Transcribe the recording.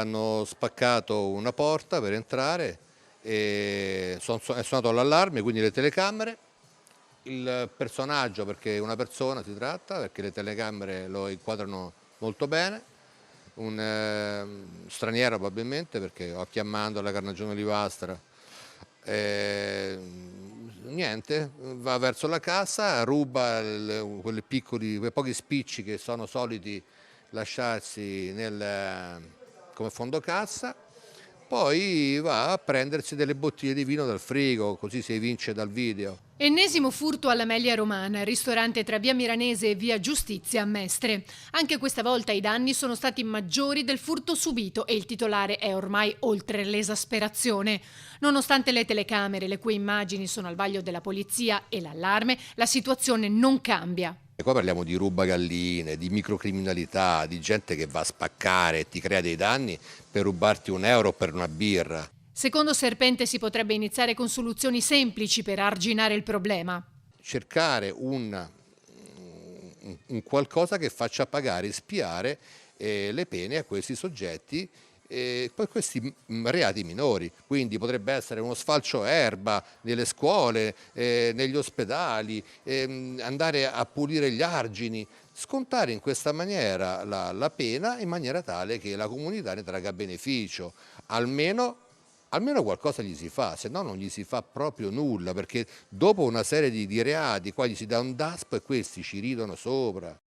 Hanno spaccato una porta per entrare e è suonato l'allarme, quindi le telecamere, il personaggio, perché una persona si tratta, perché le telecamere lo inquadrano molto bene, un straniero probabilmente, perché occhi a mandorla, carnagione olivastra, niente, va verso la cassa, ruba quei pochi spicci che sono soliti lasciarsi come fondo cassa, poi va a prendersi delle bottiglie di vino dal frigo, così si evince dal video. Ennesimo furto all'Amelia Romana, ristorante tra via Milanese e via Giustizia a Mestre. Anche questa volta i danni sono stati maggiori del furto subito e il titolare è ormai oltre l'esasperazione. Nonostante le telecamere, le cui immagini sono al vaglio della polizia, e l'allarme, la situazione non cambia. E qua parliamo di rubagalline, di microcriminalità, di gente che va a spaccare e ti crea dei danni per rubarti un euro per una birra. Secondo Serpente si potrebbe iniziare con soluzioni semplici per arginare il problema. Cercare un qualcosa che faccia pagare, espiare le pene a questi soggetti, per questi reati minori. Quindi potrebbe essere uno sfalcio erba nelle scuole, negli ospedali, andare a pulire gli argini, scontare in questa maniera la pena in maniera tale che la comunità ne traga beneficio, almeno qualcosa gli si fa, se no non gli si fa proprio nulla, perché dopo una serie di reati qua gli si dà un DASPO e questi ci ridono sopra.